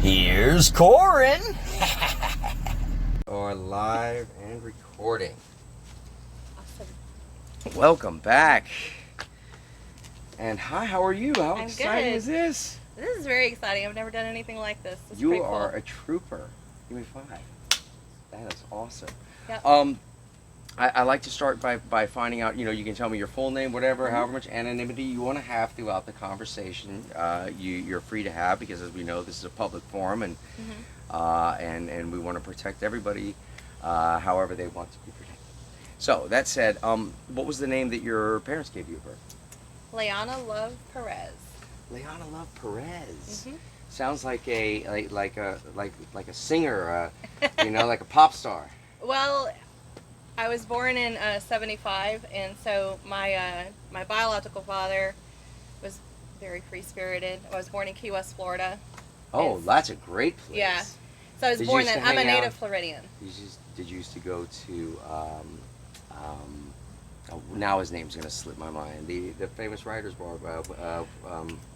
Here's Corin. Are live and recording. Awesome. Welcome back. And hi, how are you? How I'm exciting good. is this? This is very exciting. I've never done anything like this. It's You pretty are cool. a trooper. Give me 5. That is awesome. Yep. I like to start by finding out, you can tell me your full name, whatever, Mm-hmm. however much anonymity you want to have throughout the conversation. You're free to have, because as we know, this is a public forum, and Mm-hmm. and we want to protect everybody however they want to be protected. So, that said, what was the name that your parents gave you at birth? LeAnna Love Perez. LeAnna Love Perez. Mm-hmm. Sounds like like a singer, like a pop star. Well, I was born in '75, and so my biological father was very free-spirited. I was born in Key West, Florida. Oh, that's a great place. Yeah. So I was Did you born used then. to I'm a hang out- native Floridian. Did you used to go to now his name's gonna slip my mind. The famous writers bar.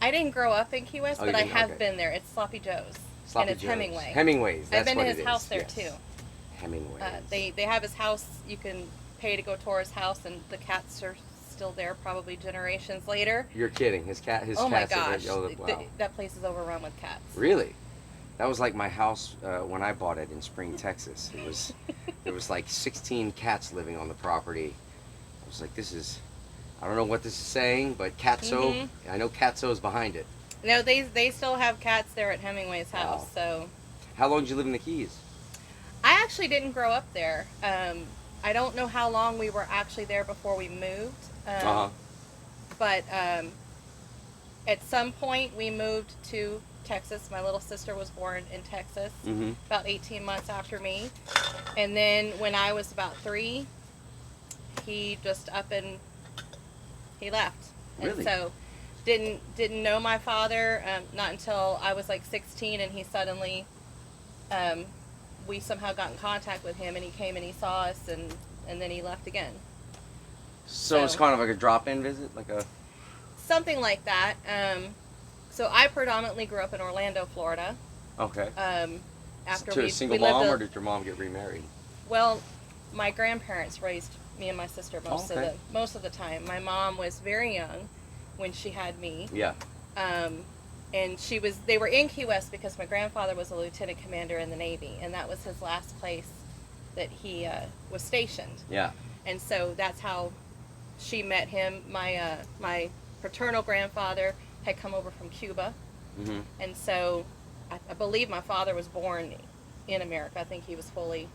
I didn't grow up in Key West, Oh, but you I didn't? have Okay. been there. It's Sloppy Joe's. Sloppy and it's Joe's. Hemingway. Hemingway's. That's I've been what to his it house is, there yes. too. Hemingway's. They have his house. You can pay to go tour his house, and the cats are still there, probably generations later. You're kidding. His Oh my cats are gosh, there. Oh, wow. that place is overrun with cats. Really? That was like my house when I bought it in Spring, Texas. There was like 16 cats living on the property. I was like, I don't know what this is saying, but Catso, Mm-hmm. I know Catso's behind it. No, they still have cats there at Hemingway's house. Wow. So How long did you live in the Keys? I actually didn't grow up there. I don't know how long we were actually there before we moved. But at some point we moved to Texas. My little sister was born in Texas about 18 months after me. And then when I was about 3, he just up and he left. Really? And so didn't know my father not until I was like 16, and he suddenly we somehow got in contact with him, and he came and he saw us, and then he left again. So it's kind of like a drop-in visit, Something like that. So I predominantly grew up in Orlando, Florida. Okay. After To we a single lived mom, or did your mom get remarried? Well, my grandparents raised me and my sister most of the time. My mom was very young when she had me. Yeah. And they were in Key West because my grandfather was a lieutenant commander in the Navy, and that was his last place that he was stationed. Yeah. And so that's how she met him. My paternal grandfather had come over from Cuba, and so I believe my father was born in America. I think he was fully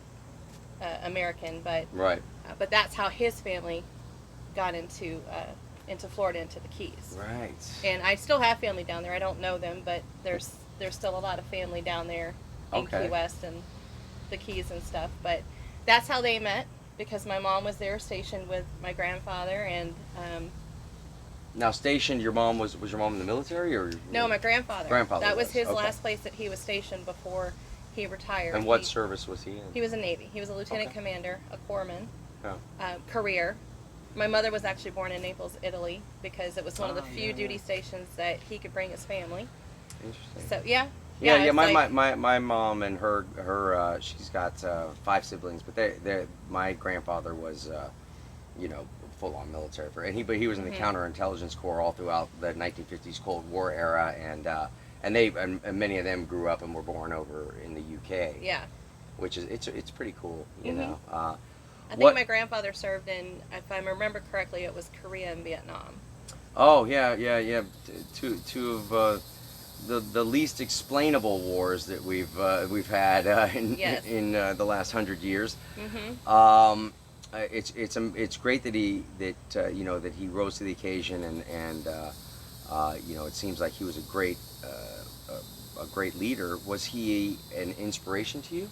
American, but Right. But that's how his family got into Florida, into the Keys. Right. And I still have family down there. I don't know them, but there's still a lot of family down there in Key West and the Keys and stuff. But that's how they met, because my mom was there stationed with my grandfather. And Now, stationed, your mom was your mom in the military, or? no, my grandfather. Grandfather That was his okay. last place that he was stationed before he retired. And what service was he in? He was a Navy. He was a lieutenant commander, a corpsman. Oh. Career. My mother was actually born in Naples, Italy, because it was one of the few duty stations that he could bring his family. Interesting. So yeah. Yeah. It's My mom and her she's got 5 siblings, but my grandfather was full on military but he was in the counterintelligence corps all throughout the 1950s Cold War era, and many of them grew up and were born over in the UK. Yeah. Which is it's pretty cool, you know. I think my grandfather served in, if I remember correctly, it was Korea and Vietnam. Oh yeah. Two of the least explainable wars that we've had in the last 100 years. It's great that he rose to the occasion, and it seems like he was a great leader. Was he an inspiration to you?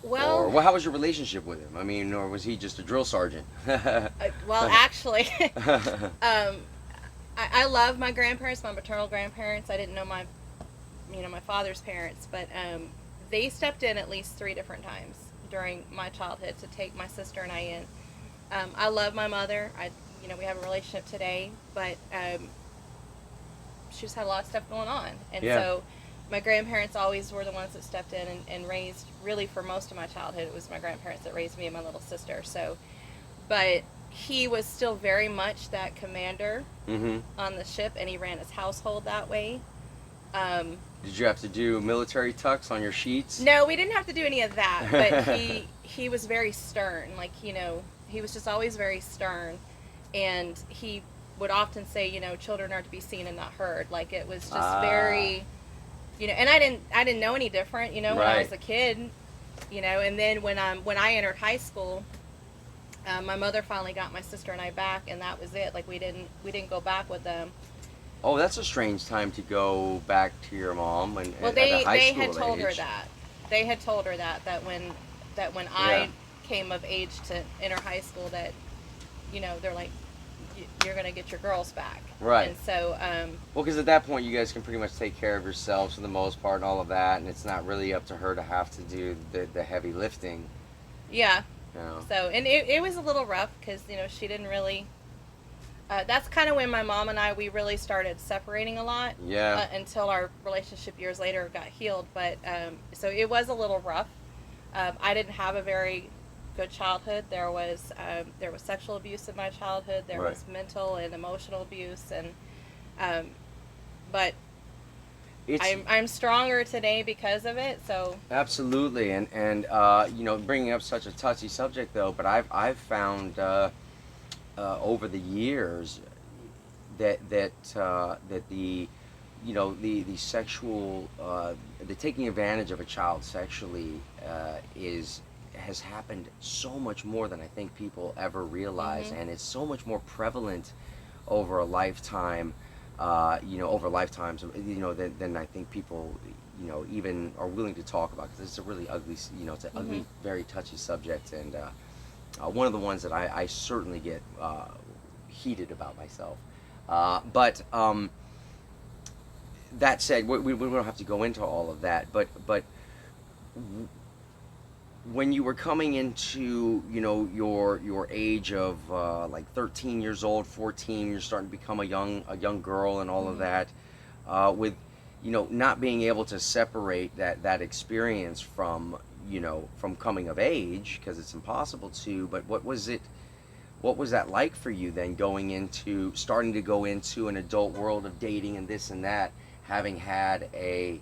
Well, Or how was your relationship with him? I mean, or was he just a drill sergeant? well, actually, I love my grandparents, my maternal grandparents. I didn't know my father's parents, but they stepped in at least 3 different times during my childhood to take my sister and I in. I love my mother. We have a relationship today, but she just had a lot of stuff going on, and so my grandparents always were the ones that stepped in and raised, really for most of my childhood, it was my grandparents that raised me and my little sister. So, but he was still very much that commander Mm-hmm. on the ship, and he ran his household that way. Um, Did you have to do military tucks on your sheets? no, we didn't have to do any of that, but he was very stern. Like, he was just always very stern, and he would often say, children are to be seen and not heard. Like, it was just very, and I didn't know any different, when I was a kid, and then when I entered high school, my mother finally got my sister and I back, and that was it. Like, we didn't go back with them. Oh, that's a strange time to go back to your mom and Well, at a high they school had told her age. that. They had told her that when Yeah. I came of age to enter high school, that they're like, you're gonna get your girls back. Right. And so Well, because at that point you guys can pretty much take care of yourselves for the most part and all of that, and it's not really up to her to have to do the heavy lifting. yeah. You know. So, and it was a little rough because she didn't really. That's kind of when my mom and we really started separating a lot. Yeah. Until our relationship years later got healed, but so it was a little rough. I didn't have a very good childhood. There was sexual abuse in my childhood. There Right. was mental and emotional abuse, and but It's I'm stronger today because of it. So absolutely, and bringing up such a touchy subject though, but I've found over the years that the the sexual the taking advantage of a child sexually has happened so much more than I think people ever realize, Mhm. and it's so much more prevalent over a lifetime, over lifetimes, than I think people, even are willing to talk about, because it's a really ugly, it's an ugly, Mhm. very touchy subject, and one of the ones that I certainly get heated about myself. But that said, we don't have to go into all of that, but when you were coming into your age of like 13 years old, 14, you're starting to become a young girl and all of Mhm. that, with not being able to separate that experience from from coming of age, because it's impossible to. But what was that like for you then, starting to go into an adult world of dating and this and that, having had a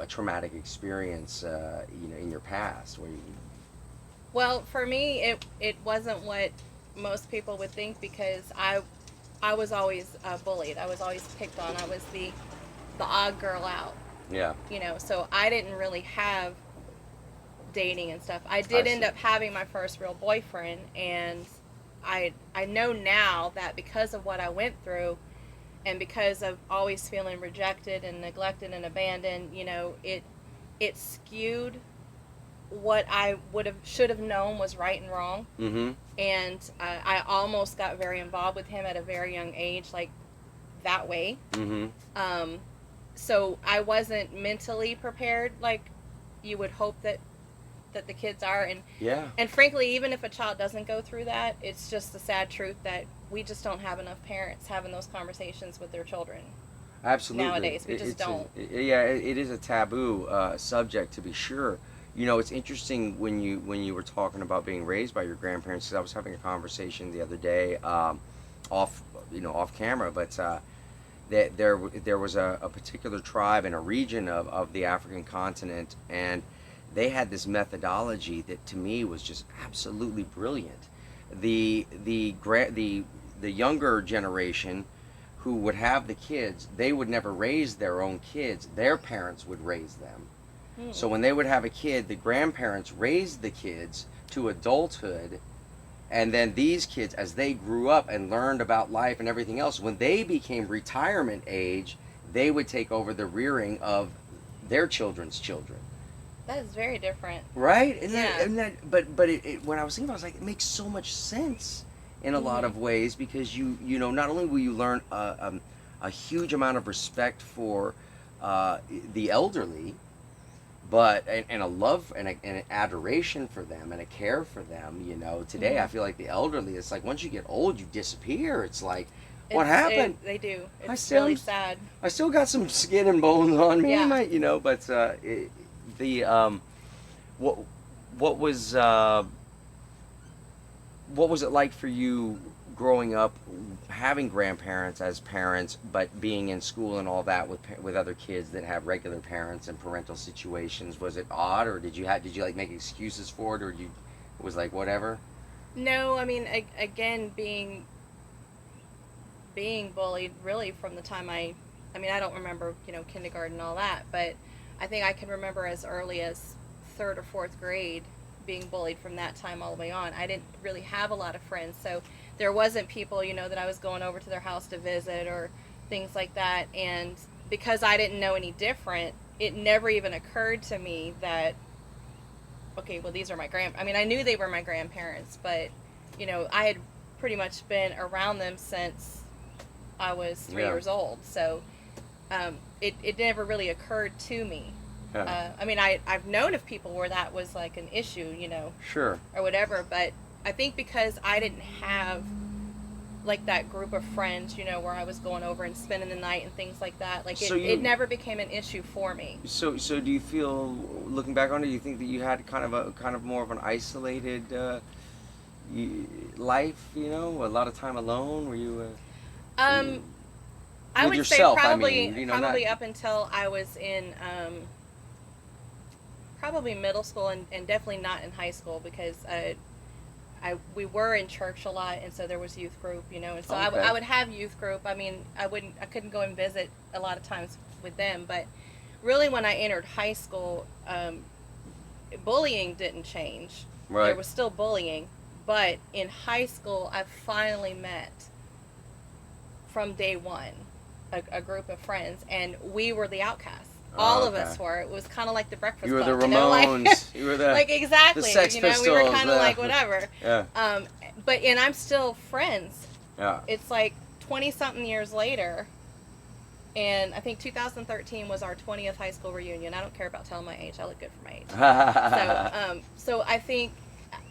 traumatic experience, in your past, where you, well, for me, it wasn't what most people would think, because I was always bullied. I was always picked on. I was the odd girl out. yeah, So I didn't really have dating and stuff. I I did end see. up having my first real boyfriend, and I know now that because of what I went through, and because of always feeling rejected and neglected and abandoned, it skewed what I should have known was right and wrong. Mm-hmm. And I almost got very involved with him at a very young age, like that way. Mm-hmm. Um, so I wasn't mentally prepared, like you would hope that the kids are, Yeah. and frankly, even if a child doesn't go through that, it's just the sad truth that we just don't have enough parents having those conversations with their children Absolutely. nowadays. We just It's don't. yeah, it is a taboo subject, to be sure. It's interesting when you were talking about being raised by your grandparents. 'Cause I was having a conversation the other day, off off camera, but that there was a particular tribe in a region of the African continent, and they had this methodology that to me was just absolutely brilliant. The younger generation who would have the kids, they would never raise their own kids. Their parents would raise them. So when they would have a kid, the grandparents raised the kids to adulthood, and then these kids, as they grew up and learned about life and everything else, when they became retirement age, they would take over the rearing of their children's children. That is very different. Right? Yeah. But when I was thinking about it, I was like, it makes so much sense in a lot Mhm. of ways, because not only will you learn a huge amount of respect for the elderly, but and a love and an adoration for them and a care for them. Today I Mhm. feel like the elderly, it's like once you get old, you disappear. It's like, What happened? They do. I It's still- really sad. I still got some skin and bones on me, Yeah. you know, but what what was what was it like for you growing up, having grandparents as parents, but being in school and all that with other kids that have regular parents and parental situations? Was it odd, or did you like make excuses for it, or it was like whatever? No, I mean, again, being bullied really from the time I mean, I don't remember, kindergarten and all that, but I think I can remember as early as third or fourth grade being bullied from that time all the way on. I didn't really have a lot of friends, so there wasn't people, that I was going over to their house to visit or things like that. And because I didn't know any different, it never even occurred to me that, okay, well, these are I mean, I knew they were my grandparents, but, I had pretty much been around them since I was 3 years old. So it never really occurred to me. Yeah. I mean, I've known of people where that was like an issue, Sure. or whatever, but I think because I didn't have like that group of friends, where I was going over and spending the night and things like that, like it never became an issue for me. So do you feel, looking back on it, do you think that you had kind of more of an isolated life, a lot of time alone? Were you I with would yourself, say probably I mean, probably not, up until I was in probably middle school, and definitely not in high school, because we were in church a lot, and so there was youth group, and so Okay. I would have youth group. I mean, I couldn't go and visit a lot of times with them, but really when I entered high school, bullying didn't change. Right. There was still bullying, but in high school I finally met, from day one, a group of friends, and we were the outcasts. All of us were. It was kind of like the Breakfast You were Club. the Ramones. You were the like exactly. the Sex we were Pistols, kind of like whatever. Yeah. And I'm still friends. Yeah. It's like 20-something years later, and I think 2013 was our 20th high school reunion. I don't care about telling my age. I look good for my age. So I think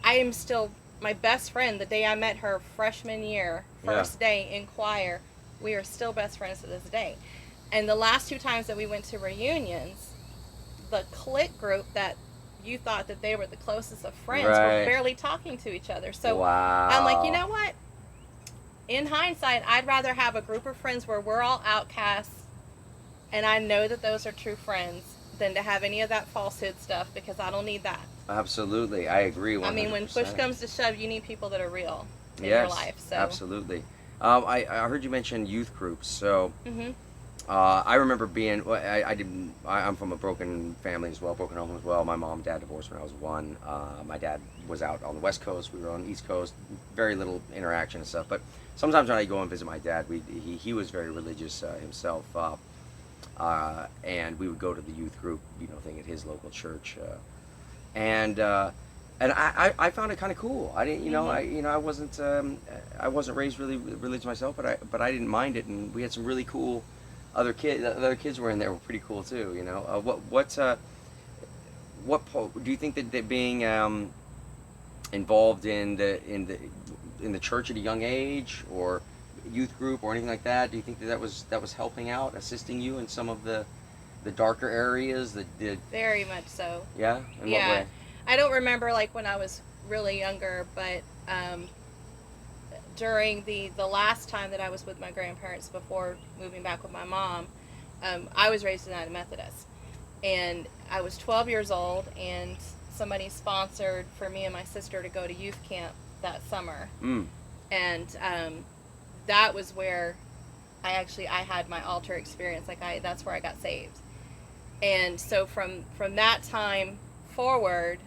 I am still my best friend. The day I met her, freshman year, first day in choir, we are still best friends to this day. And the last two times that we went to reunions, the clique group that you thought that they were the closest of friends were barely talking to each other. So wow. I'm like, you know what? In hindsight, I'd rather have a group of friends where we're all outcasts, and I know that those are true friends, than to have any of that falsehood stuff, because I don't need that. Absolutely. I agree 100%. I mean, when push comes to shove, you need people that are real in yes, your life. So. Absolutely. I heard you mention youth groups, so Mm-hmm. I remember being. Well, I'm from a broken family as well, broken home as well. My mom and dad divorced when I was 1. My dad was out on the West Coast. We were on the East Coast. Very little interaction and stuff. But sometimes when I go and visit my dad, he was very religious himself, and we would go to the youth group, thing at his local church, and I found it kind of cool. I didn't, I wasn't raised really religious myself, but I didn't mind it, and we had some really cool. Other kids were in there were pretty cool too. What do you think that being involved in the church at a young age, or youth group or anything like that? Do you think that was helping out, assisting you in some of the darker areas that did? Very much so. Yeah. In what way? I don't remember like when I was really younger, but during the last time that I was with my grandparents before moving back with my mom, I was raised United Methodist, and I was 12 years old, and somebody sponsored for me and my sister to go to youth camp that summer. And that was where I had my altar experience. That's where I got saved. And so from that time forward,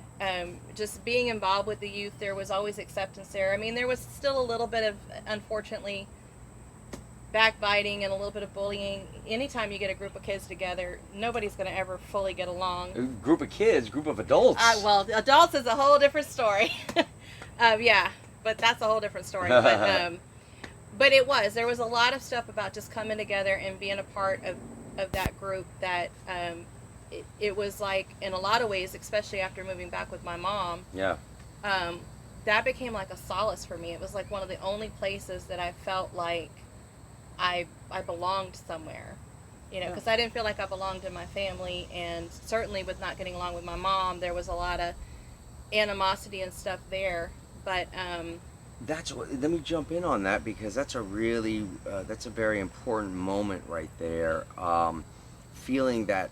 just being involved with the youth, there was always acceptance there. I mean, there was still a little bit of, unfortunately, backbiting and a little bit of bullying. Anytime you get a group of kids together, nobody's going to ever fully get along. A group of kids, group of adults. Well, adults is a whole different story. Yeah, but that's a whole different story. But there was a lot of stuff about just coming together and being a part of that group that it was like, in a lot of ways, especially after moving back with my mom, that became like a solace for me. It was like one of the only places that I felt like I belonged somewhere, you know, because I didn't feel like I belonged in my family, and certainly with not getting along with my mom, there was a lot of animosity and stuff there. But That's what. Let me jump in on that because that's a really that's a very important moment right there. Feeling that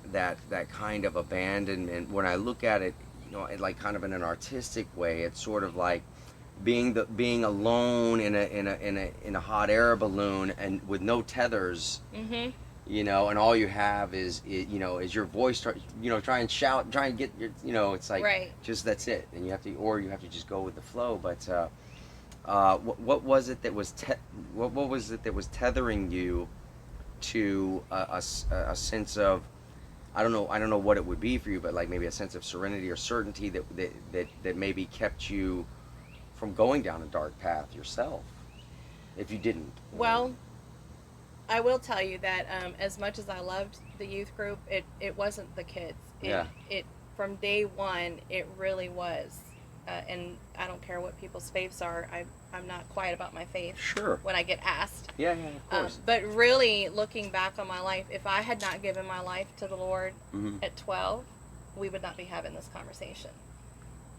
kind of abandonment. When I look at it, you know, like kind of in an artistic way, it's sort of like being alone in a hot air balloon and with no tethers. mhm, You know, and all you have is you know is your voice. You know, try and shout, try and get your. You know, it's like right. just that's it, and you have to, or you have to just go with the flow. But what was it that was what was it that was tethering you to a sense of I don't know what it would be for you, but like maybe a sense of serenity or certainty that maybe kept you from going down a dark path yourself if you didn't. Well, I will tell you that as much as I loved the youth group, it wasn't the kids. Yeah. It from day one, it really was. And I don't care what people's faiths are. I'm not quiet about my faith Sure. when I get asked. Yeah, yeah, of course. But really, looking back on my life, if I had not given my life to the Lord Mm-hmm. at 12, we would not be having this conversation.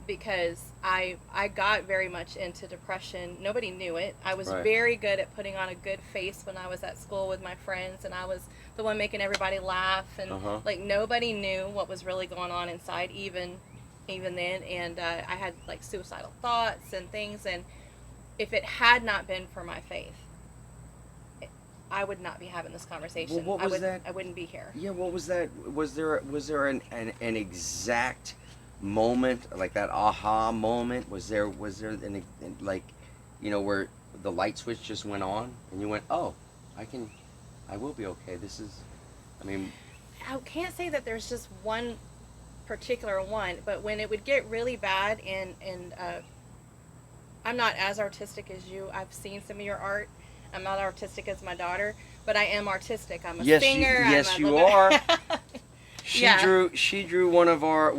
Because I got very much into depression. Nobody knew it. I was Right. very good at putting on a good face when I was at school with my friends, and I was the one making everybody laugh, and like nobody knew what was really going on inside, even then. And I had like suicidal thoughts and things, and if it had not been for my faith, I would not be having this conversation. Well, what was that? I wouldn't be here. Yeah, what was that? Was there an exact moment like that aha moment? Was there an like, you know, where the light switch just went on and you went, oh, I will be okay. This is, I mean, I can't say that there's just one particular one, but when it would get really bad, and I'm not as artistic as you. I've seen some of your art. I'm not artistic as my daughter, but I am artistic. I'm a singer. Yes, I'm you are. Yeah. She drew one of our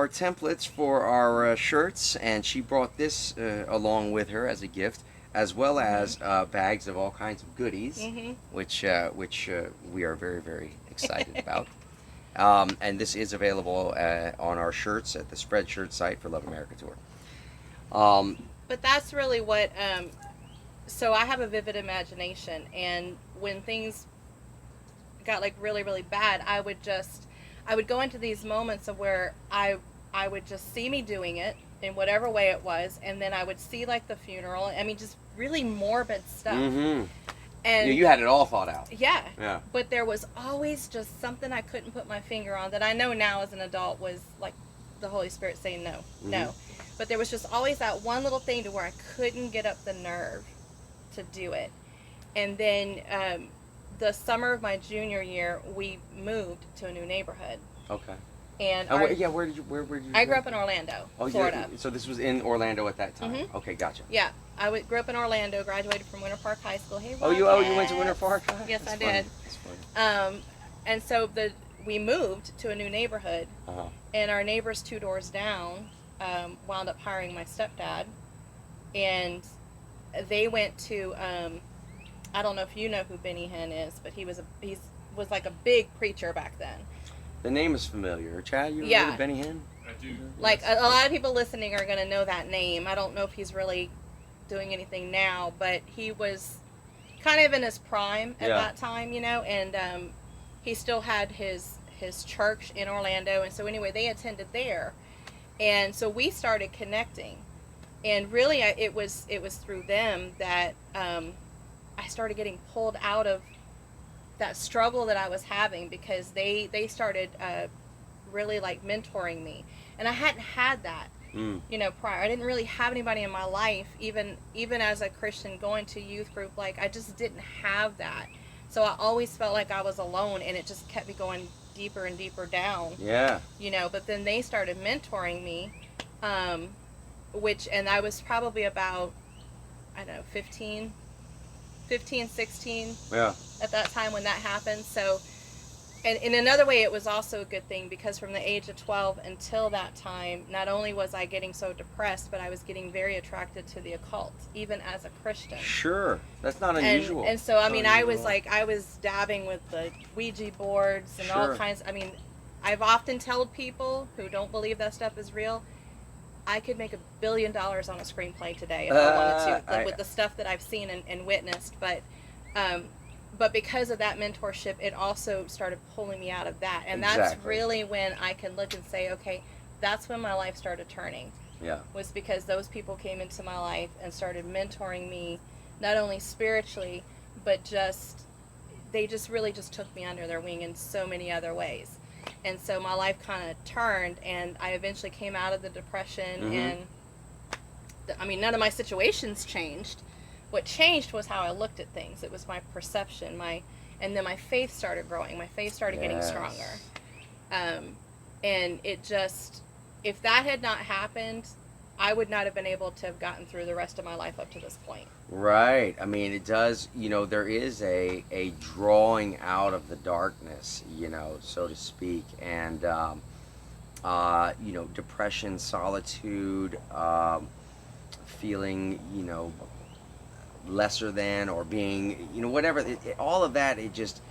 templates for our shirts, and she brought this along with her as a gift, as well as bags of all kinds of goodies, which we are very, very excited about. And this is available on our shirts at the Spreadshirt site for Love America Tour. But that's really what. So I have a vivid imagination, and when things got like really, really bad, I would go into these moments of where I would just see me doing it in whatever way it was, and then I would see like the funeral. I mean, just really morbid stuff. Mm-hmm. And you had it all thought out. Yeah. Yeah. But there was always just something I couldn't put my finger on that I know now as an adult was like the Holy Spirit saying no, no. But there was just always that one little thing to where I couldn't get up the nerve to do it. And then the summer of my junior year, we moved to a new neighborhood. Okay. And where did you? I grew up in Orlando, Florida. So this was in Orlando at that time. Okay, gotcha. Yeah, I grew up in Orlando. Graduated from Winter Park High School. Hey, you went to Winter Park? Yes, That's I did. That's funny. And so we moved to a new neighborhood, and our neighbors 2 doors down wound up hiring my stepdad, and they went to I don't know if you know who Benny Hinn is, but he was like a big preacher back then. The name is familiar. Chad, you Yeah. remember Benny Hinn? I do. Like a lot of people listening are going to know that name. I don't know if he's really doing anything now, but he was kind of in his prime at that time, you know, and he still had his church in Orlando, and so anyway, they attended there, and so we started connecting, and really it was through them that I started getting pulled out of that struggle that I was having, because they started really like mentoring me, and I hadn't had that, you know, prior. I didn't really have anybody in my life, even as a Christian going to youth group. Like I just didn't have that, so I always felt like I was alone, and it just kept me going deeper and deeper down. Yeah. You know, but then they started mentoring me, and I was probably about, I don't know, 15, 16 Yeah. at that time when that happened. So And in another way, it was also a good thing because from the age of 12 until that time, not only was I getting so depressed, but I was getting very attracted to the occult, even as a Christian. Sure, that's not And unusual. and so I Not mean, I was unusual. like, I was dabbing with the Ouija boards and all Sure. kinds. I mean, I've often told people who don't believe that stuff is real, I could make $1 billion on a screenplay today if I wanted to, with the stuff that I've seen and witnessed. Um, but because of that mentorship, it also started pulling me out of that, and that's Exactly. really when I can look and say, okay, that's when my life started turning. Yeah. Was because those people came into my life and started mentoring me, not only spiritually, but just they just really just took me under their wing in so many other ways. And so my life kind of turned, and I eventually came out of the depression. Mhm. And I mean, none of my situations changed. What changed was how I looked at things. It was my perception, and then my faith started growing. My faith started getting Yes. stronger. And it just, if that had not happened, I would not have been able to have gotten through the rest of my life up to this point. Right. I mean, it does, there is a drawing out of the darkness, so to speak. And, depression, solitude, feeling, lesser than, or being, whatever, all of that, it just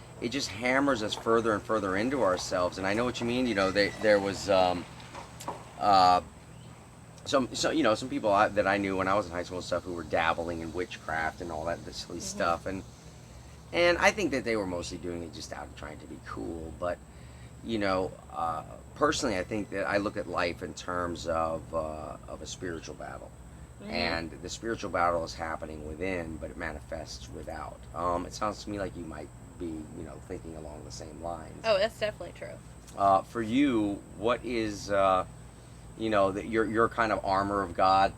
hammers us further and further into ourselves. And I know what you mean. There was, uh, some people that I knew when I was in high school and stuff who were dabbling in witchcraft and all that this silly stuff, and I think that they were mostly doing it just out of trying to be cool. But personally, I think that I look at life in terms of a spiritual battle, and the spiritual battle is happening within, but it manifests without. It sounds to me like you might be thinking along the same lines. Oh, that's definitely true. For you, what is that your kind of armor of God,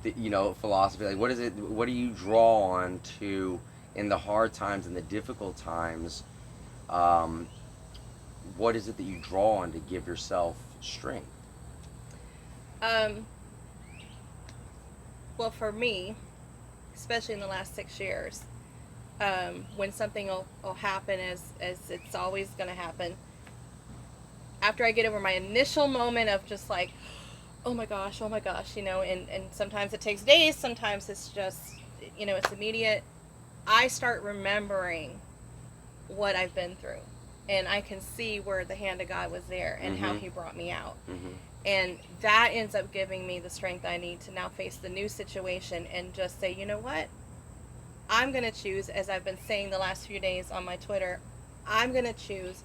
philosophy? Like, what is it? What do you draw on to in the hard times and the difficult times? What is it that you draw on to give yourself strength? Well, for me, especially in the last 6 years, when something will happen as it's always going to happen, after I get over my initial moment of just like, oh my gosh, and sometimes it takes days, sometimes it's just, it's immediate, I start remembering what I've been through. And I can see where the hand of God was there and how he brought me out. And that ends up giving me the strength I need to now face the new situation and just say, you know what? I'm going to choose, as I've been saying the last few days on my Twitter, I'm going to choose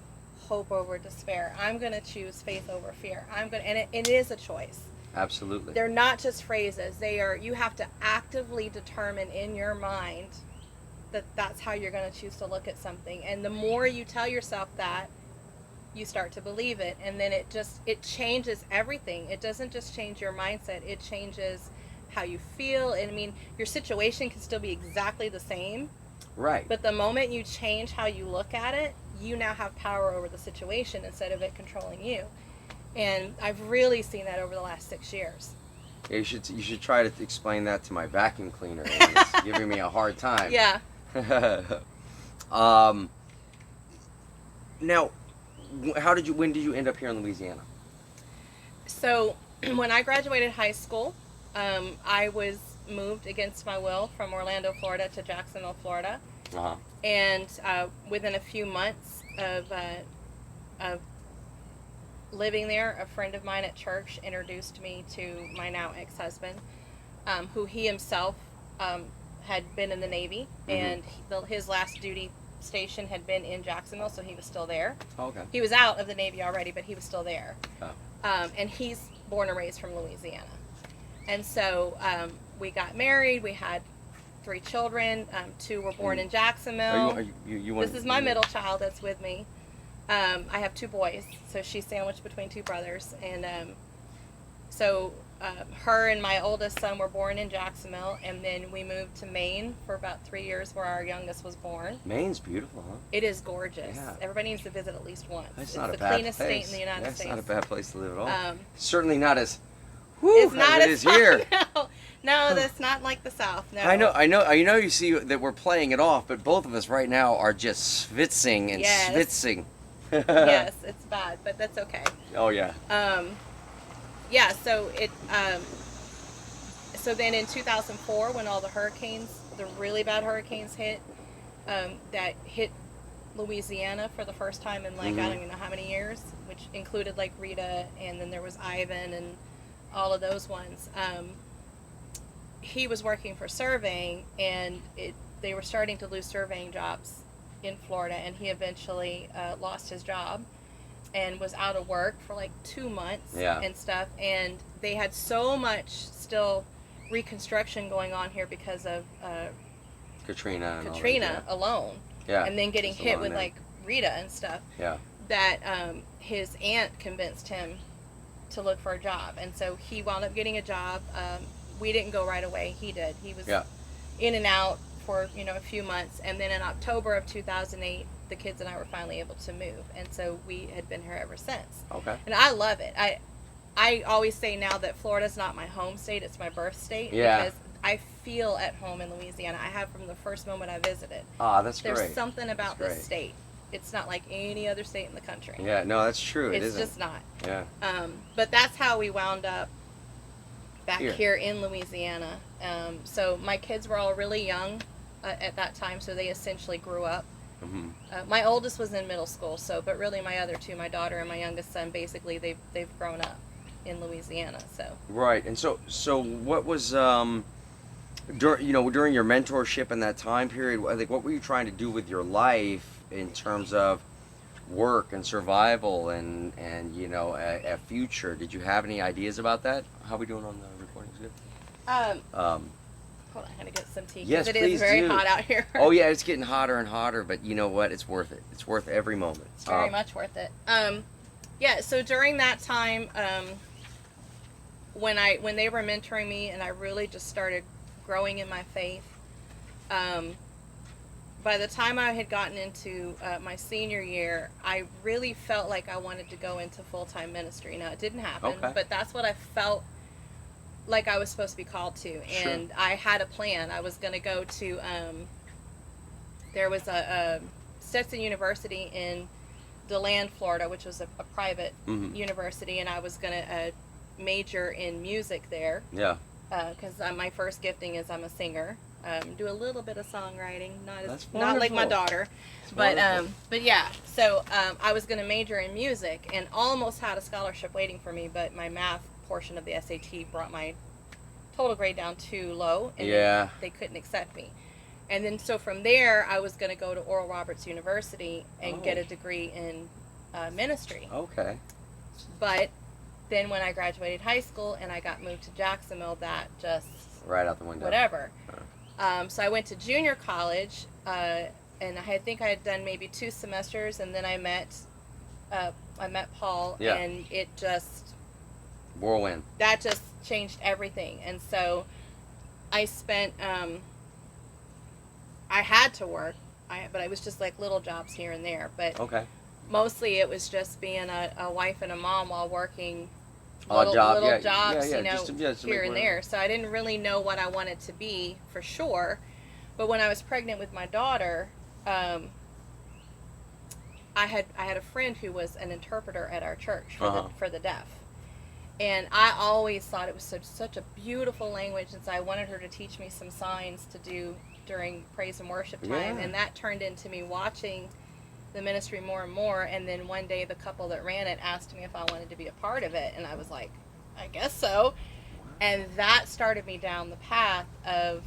hope over despair. I'm going to choose faith over fear. And it is a choice. Absolutely. They're not just phrases. You have to actively determine in your mind that's how you're going to choose to look at something. And the more you tell yourself that, you start to believe it, and then it changes everything. It doesn't just change your mindset, it changes how you feel. And I mean, your situation can still be exactly the same, right, but the moment you change how you look at it, you now have power over the situation instead of it controlling you. And I've really seen that over the last 6 years. Yeah, you should try to explain that to my vacuum cleaner. It's giving me a hard time. Yeah. Now, when did you end up here in Louisiana? So when I graduated high school, I was moved against my will from Orlando, Florida to Jacksonville, Florida. And within a few months of living there, a friend of mine at church introduced me to my now ex-husband, who he himself had been in the Navy, and his last duty station had been in Jacksonville, so he was still there. Okay. He was out of the Navy already, but he was still there. Oh. And he's born and raised from Louisiana. And so we got married. We had 3 children. 2 were born in Jacksonville. This is my middle child that's with me. I have 2 boys, so she's sandwiched between 2 brothers. And so her and my oldest son were born in Jacksonville, and then we moved to Maine for about 3 years, where our youngest was born. Maine's beautiful, huh? It is gorgeous. Yeah. Everybody needs to visit at least once. It's the cleanest state in the United States. It's not a bad place to live at all. Certainly not as it's not as it is here. No, that's not like the South. No. I know. You see that we're playing it off, but both of us right now are just schwitzing and schwitzing. Yes, it's bad, but that's okay. Oh yeah. Yeah, so then in 2004, when all the hurricanes, the really bad hurricanes hit, that hit Louisiana for the first time in like I don't Mm-hmm. even know how many years, which included like Rita, and then there was Ivan and all of those ones. He was working for surveying, and they were starting to lose surveying jobs in Florida, and he eventually lost his job and was out of work for like 2 months Yeah. and stuff. And they had so much still reconstruction going on here because of Katrina and Katrina all that. alone, Yeah. and then getting Just hit along with there. like Rita and stuff. Yeah. That his aunt convinced him to look for a job, and so he wound up getting a job. We didn't go right away. He did. He was Yeah. in and out for a few months, and then in October of 2008, the kids and I were finally able to move, and so we had been here ever since. Okay. And I love it. I always say now that Florida's not my home state; it's my birth state. Yeah. Because I feel at home in Louisiana. I have from the first moment I visited. Ah, that's There's great. something about That's this great. state. It's not like any other state in the country. Yeah. No, that's true. It It's isn't. just not. Yeah. But that's how we wound up back Here. here in Louisiana. So my kids were all really young at that time, so they essentially grew up. Mm-hmm. My oldest was in middle school, but really my other two, my daughter and my youngest son, basically they've grown up in Louisiana. So Right. And so what was during your mentorship in that time period? Like, what were you trying to do with your life in terms of work and survival and a future? Did you have any ideas about that? How are we doing on the recordings? Good. Hold on, I'm gonna get some tea because Yes, it please is very do. hot out here. Oh yeah, it's getting hotter and hotter, but you know what? It's worth it. It's worth every moment. It's very much worth it. Yeah. So during that time, when they were mentoring me, and I really just started growing in my faith. By the time I had gotten into my senior year, I really felt like I wanted to go into full-time ministry. Now, it didn't happen, Okay. but that's what I felt like I was supposed to be called to. Sure. And I had a plan. I was going to go to, there was a Stetson University in DeLand, Florida, which was a private Mm-hmm. university, and I was going to major in music there. Yeah. Because my first gifting is I'm a singer. Do a little bit of songwriting, That's not like my wonderful. daughter, but yeah. So I was going to major in music and almost had a scholarship waiting for me, but my math portion of the SAT brought my total grade down too low, and Yeah. they couldn't accept me. And then so from there, I was going to go to Oral Roberts University and get Oh. a degree in ministry. Okay. But then when I graduated high school and I got moved to Jacksonville, that just Right out the window. whatever. So I went to junior college, and I think I had done maybe 2 semesters, and then I met Paul, Yeah. and it just Whirlwind. that just changed everything. And so I spent I had to work, but I was just like little jobs here and there, but Okay. mostly it was just being a wife and a mom while working Odd job, little yeah, jobs, yeah, just to make here and money. there. So I didn't really know what I wanted to be for sure. But when I was pregnant with my daughter, I had a friend who was an interpreter at our church for the deaf, and I always thought it was such a beautiful language, and so I wanted her to teach me some signs to do during praise and worship time, Yeah. and that turned into me watching the ministry more and more. And then one day the couple that ran it asked me if I wanted to be a part of it, and I was like, I guess so. And that started me down the path of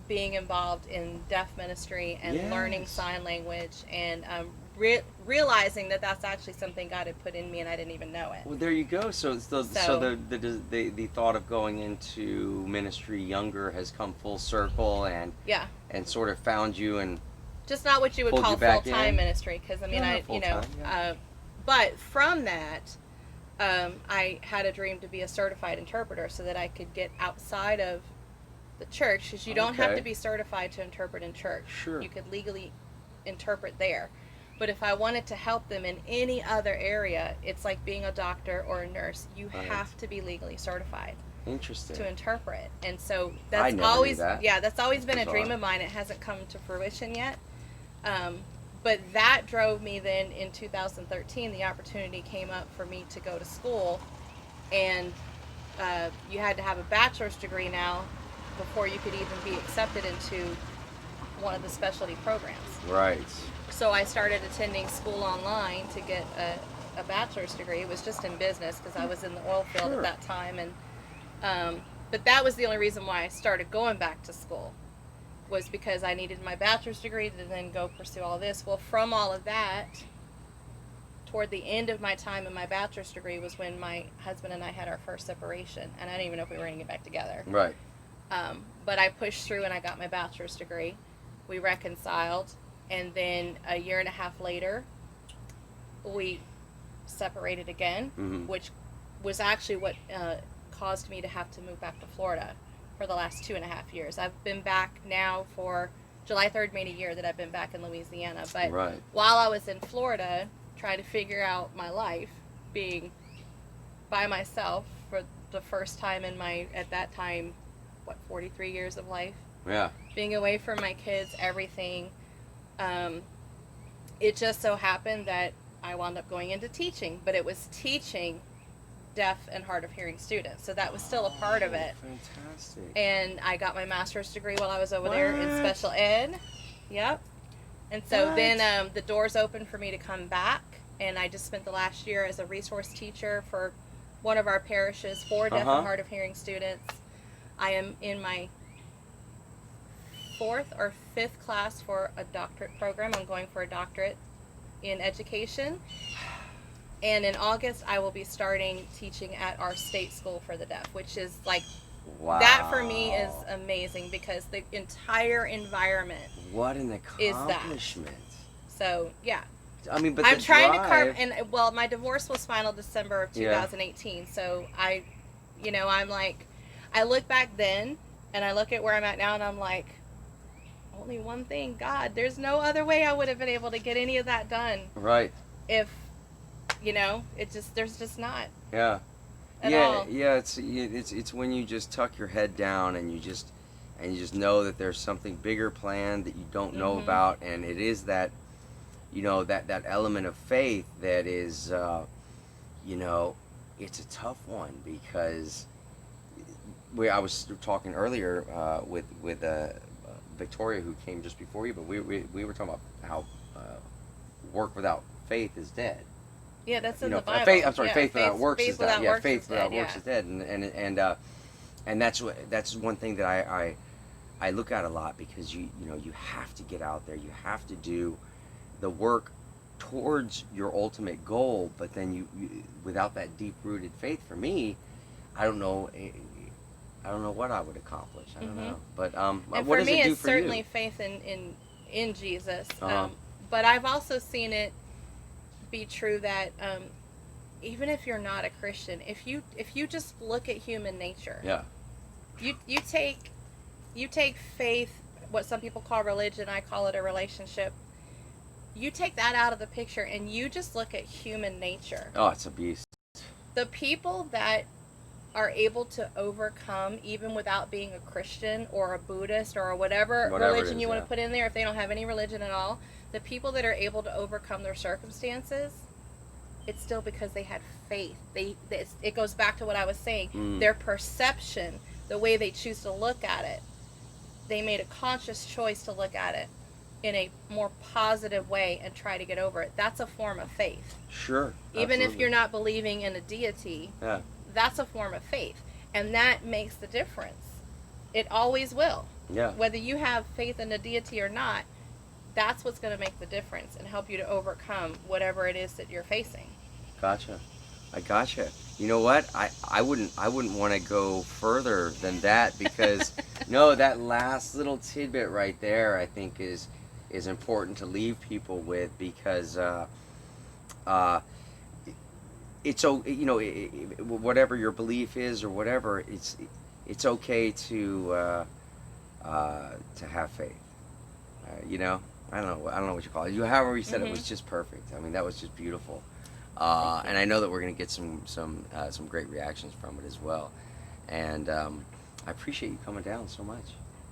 being involved in deaf ministry and learning Yes. sign language, and realizing that that's actually something God had put in me and I didn't even know it. Well, there you go. So the thought of going into ministry younger has come full circle and Yeah, sort of found you and just not what you would Pulled call you back full-time in? ministry, because I mean, No, not full-time, yeah. but from that, I had a dream to be a certified interpreter so that I could get outside of the church, because you don't have Okay. to be certified to interpret in church. Sure. You could legally interpret there. But if I wanted to help them in any other area, it's like being a doctor or a nurse. You Right. have to be legally certified interesting. to interpret. And so I that's never knew always that. that's always been a Bizarre. dream of mine. It hasn't come to fruition yet. But that drove me then in 2013. The opportunity came up for me to go to school, and you had to have a bachelor's degree now before you could even be accepted into one of the specialty programs. Right. So I started attending school online to get a bachelor's degree. It was just in business because I was in the oil field Sure. at that time, and but that was the only reason why I started going back to school, was because I needed my bachelor's degree to then go pursue all this. Well, from all of that, toward the end of my time in my bachelor's degree was when my husband and I had our first separation, and I didn't even know if we were going to get back together. Right. But I pushed through and I got my bachelor's degree. We reconciled, and then a year and a half later, we separated again, Mm-hmm. which was actually what caused me to have to move back to Florida for the last 2.5 years. I've been back now for July 3rd made a year that I've been back in Louisiana. But Right. while I was in Florida trying to figure out my life, being by myself for the first time in my, at that time, 43 years of life, Yeah. being away from my kids, everything, it just so happened that I wound up going into teaching, but it was teaching deaf and hard of hearing students, so that was still a part of it. Fantastic. And I got my master's degree while I was over there in What? special ed. Yep. And so What? then the doors opened for me to come back, and I just spent the last year as a resource teacher for one of our parishes for deaf Uh-huh. and hard of hearing students. I am in my 4th or 5th class for a doctorate program. I'm going for a doctorate in education. And in August, I will be starting teaching at our state school for the deaf, which is like, Wow. that for me is amazing because the entire environment. What an is that. accomplishment. So, yeah. I mean, but I'm the trying drive, to carve, and well, my divorce was final December of Yeah. 2018. So I'm like, I look back then and I look at where I'm at now and I'm like, only one thing, God, there's no other way I would have been able to get any of that done Right. if, there's just not Yeah. at yeah. all. Yeah. It's when you just tuck your head down and you just know that there's something bigger planned that you don't know Mhm. about, and it is that, that element of faith that is, it's a tough one because I was talking earlier with Victoria, who came just before you, but we were talking about how work without faith is dead. Yeah, that's in the Bible. Faith. I'm sorry, Yeah, faith without works faith is dead. without Yeah, works faith is without dead, works yeah. is dead, and that's one thing that I look at a lot, because you have to get out there, you have to do the work towards your ultimate goal, but then you without that deep rooted faith, for me, I don't know what I would accomplish. I don't Mhm. know, but And what for does me, it do it's for certainly you? faith in Jesus. Uh-huh. But I've also seen it be true that even if you're not a Christian, if you just look at human nature, Yeah. you take faith, what some people call religion, I call it a relationship. You take that out of the picture and you just look at human nature. Oh, it's a beast. The people that are able to overcome, even without being a Christian or a Buddhist or whatever Whatever it religion is, you want yeah. to put in there, if they don't have any religion at all, the people that are able to overcome their circumstances, it's still because they had faith. It goes back to what I was saying. Mm. Their perception, the way they choose to look at it, they made a conscious choice to look at it in a more positive way and try to get over it. That's a form of faith. Sure. Even if Absolutely. you're not believing in a deity, Yeah. that's a form of faith. And that makes the difference. It always will. Yeah. Whether you have faith in a deity or not, that's what's going to make the difference and help you to overcome whatever it is that you're facing. Gotcha. I gotcha. You know what? I wouldn't want to go further than that, because no, that last little tidbit right there, I think is important to leave people with, because it's whatever your belief is or whatever, it's okay to have faith. I don't know what you call it. However you said it Mhm. was just perfect. I mean, that was just beautiful. And I know that we're going to get some great reactions from it as well. And I appreciate you coming down so much.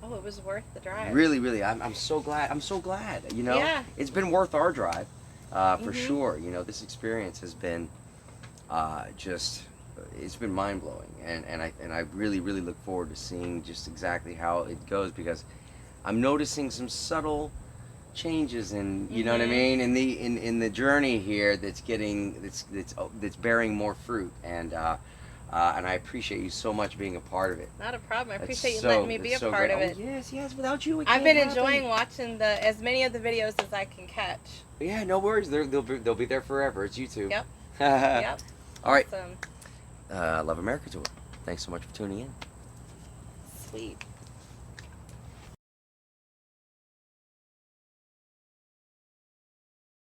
Oh, it was worth the drive. Really, really, I'm so glad. I'm so glad. You know, Yeah. it's been worth our drive, for Mhm. sure. You know, this experience has been just it's been mind blowing, and I really really look forward to seeing just exactly how it goes because I'm noticing some subtle changes in you know what I Mhm. mean in the journey here that's bearing more fruit and I appreciate you so much being a part of it. Not a problem. I That's appreciate you letting me be that's a so part great. of Oh it. yes, yes. Without you, it I've can't been happen. enjoying watching as many of the videos as I can catch. Yeah, no worries. They'll be there forever. It's YouTube. Yep. All Yep. right. Awesome. Love America Tour. Thanks so much for tuning in. Sweet.